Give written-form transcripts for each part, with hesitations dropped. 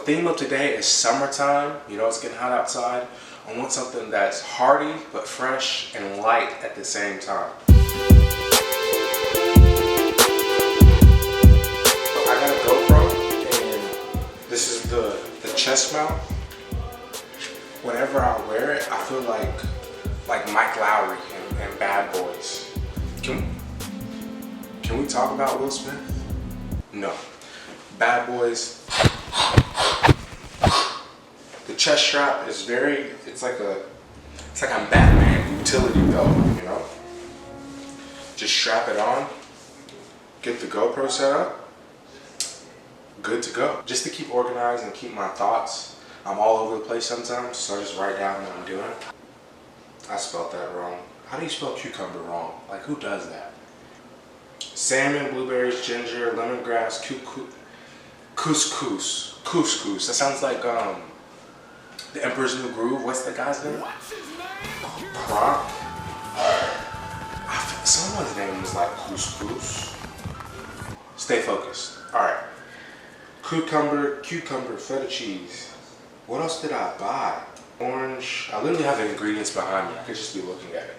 theme of today is summertime. You know, it's getting hot outside. I want something that's hearty but fresh and light at the same time. I got a GoPro and this is the chest mount. Whenever I wear it, I feel like Mike Lowry and Bad Boys. Can we talk about Will Smith? No. Bad Boys. The chest strap is it's like a Batman utility belt, you know? Just strap it on, get the GoPro set up, good to go. Just to keep organized and keep my thoughts. I'm all over the place sometimes, so I just write down what I'm doing. I spelled that wrong. How do you spell cucumber wrong? Like, who does that? Salmon, blueberries, ginger, lemongrass, couscous. Couscous. That sounds like The Emperor's New Groove. What's the guy's name? Kronk. Someone's name was like Couscous. Stay focused. Alright. Cucumber, feta cheese. What else did I buy? Orange. I literally have the ingredients behind me. I could just be looking at it.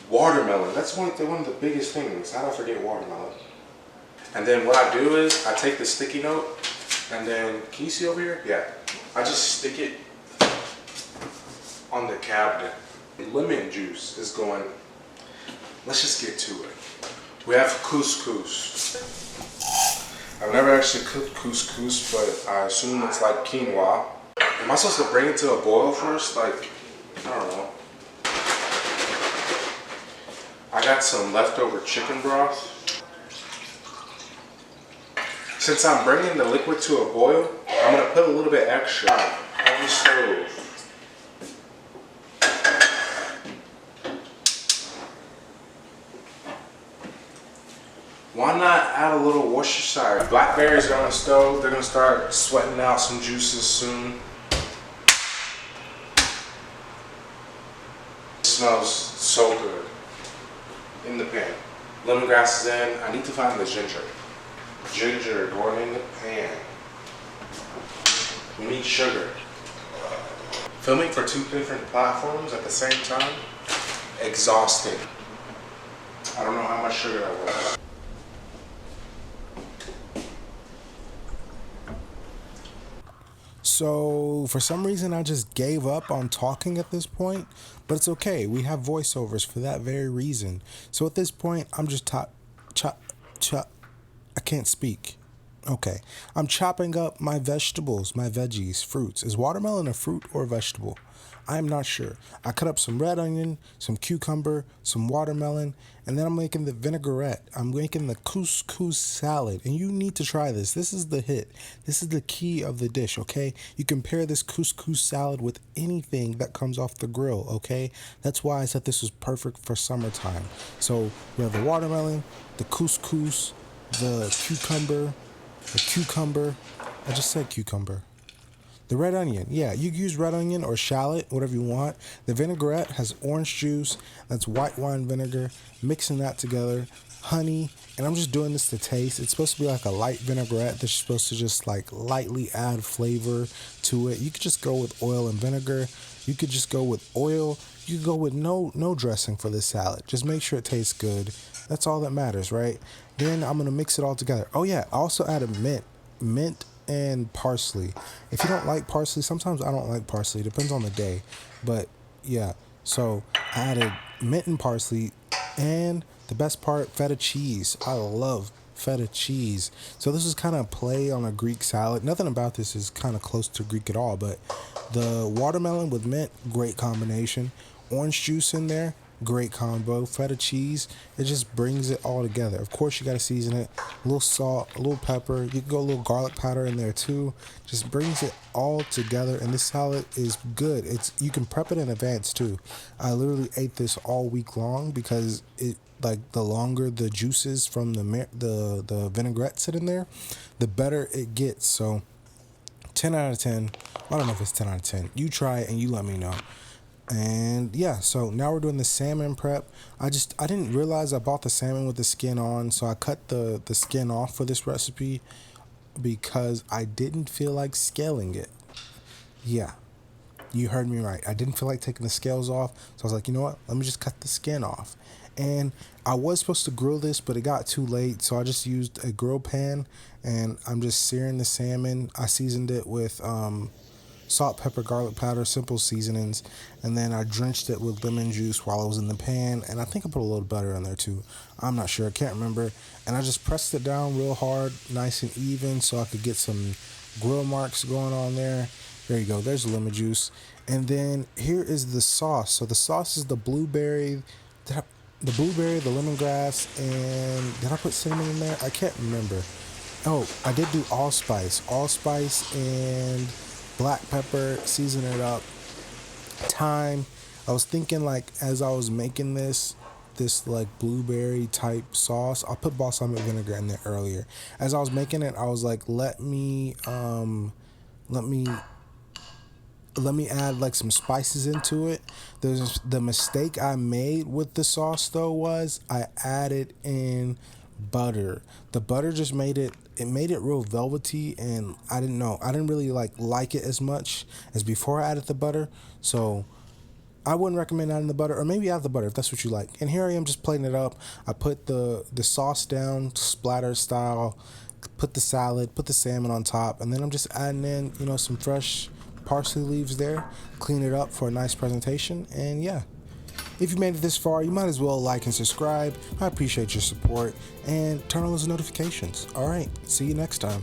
Watermelon. That's one of the biggest things. How do I forget watermelon? And then what I do is I take the sticky note and then, can you see over here? Yeah. I just stick it on the cabinet. Lemon juice is going. Let's just get to it. We have couscous. I've never actually cooked couscous, but I assume it's like quinoa. Am I supposed to bring it to a boil first? Like, I don't know. I got some leftover chicken broth. Since I'm bringing the liquid to a boil, I'm gonna put a little bit extra on the stove. Why not add a little Worcestershire? Blackberries are on the stove. They're gonna start sweating out some juices soon. It smells so good. In the pan. Lemongrass is in. I need to find the ginger. Ginger going in the pan. We need sugar. Filming for 2 different platforms at the same time, exhausting. I don't know how much sugar that was. So for some reason I just gave up on talking at this point, but it's okay. We have voiceovers for that very reason. So at this point, I'm just I can't speak. Okay. I'm chopping up my vegetables, my veggies, fruits. Is watermelon a fruit or a vegetable? I'm not sure. I cut up some red onion, some cucumber, some watermelon, and then I'm making the vinaigrette. I'm making the couscous salad, and you need to try this. This is the hit. This is the key of the dish, okay? You can pair this couscous salad with anything that comes off the grill, okay? That's why I said this was perfect for summertime. So we have the watermelon, the couscous, the cucumber. I just said cucumber. The red onion, yeah, you can use red onion or shallot, whatever you want. The vinaigrette has orange juice, that's white wine vinegar, mixing that together, honey, and I'm just doing this to taste. It's supposed to be like a light vinaigrette that's supposed to just like lightly add flavor to it. You could just go with oil and vinegar. You could just go with oil. You could go with no dressing for this salad. Just make sure it tastes good. That's all that matters, right? Then I'm going to mix it all together. Oh yeah, I also added mint and parsley. If you don't like parsley, sometimes I don't like parsley. It depends on the day. But yeah, so I added mint and parsley, and the best part, feta cheese. I love feta cheese. So this is kind of play on a Greek salad. Nothing about this is kind of close to Greek at all, but the watermelon with mint, great combination. Orange juice in there, great combo. Feta cheese, it just brings it all together. Of course, you got to season it. A little salt, a little pepper. You can go a little garlic powder in there too. Just brings it all together, and this salad is good. You can prep it in advance too. I literally ate this all week long because it, like, the longer the juices from the vinaigrette sit in there, the better it gets. So 10 out of 10. I don't know if it's 10 out of 10. You try it and you let me know. And yeah, so now we're doing the salmon prep. I didn't realize I bought the salmon with the skin on, so I cut the skin off for this recipe. because I didn't feel like scaling it. Yeah, you heard me right. I didn't feel like taking the scales off, so I was like, you know what? Let me just cut the skin off. And I was supposed to grill this, but it got too late, so I just used a grill pan, and I'm just searing the salmon. I seasoned it with salt, pepper, garlic powder, simple seasonings, and then I drenched it with lemon juice while it was in the pan, and I think I put a little butter in there too. I'm not sure, I can't remember. And I just pressed it down real hard, nice and even, so I could get some grill marks going on there. There you go, there's the lemon juice. And then here is the sauce. So the sauce is the blueberry, the lemongrass, and did I put cinnamon in there? I can't remember. Oh, I did do allspice and black pepper, season it up, thyme. I was thinking, like, as I was making this like blueberry type sauce, I put balsamic vinegar in there earlier. As I was making it, I was like, let me add like some spices into it. The mistake I made with the sauce though was I added in butter. The butter just made it real velvety, and I didn't really like it as much as before I added the butter. So I wouldn't recommend adding the butter, or maybe add the butter if that's what you like. And here I am just plating it up. I put the sauce down splatter style, put the salad, put the salmon on top, and then I'm just adding in some fresh parsley leaves there, clean it up for a nice presentation. And yeah, if you made it this far, you might as well like and subscribe. I appreciate your support, and turn on those notifications. All right, see you next time.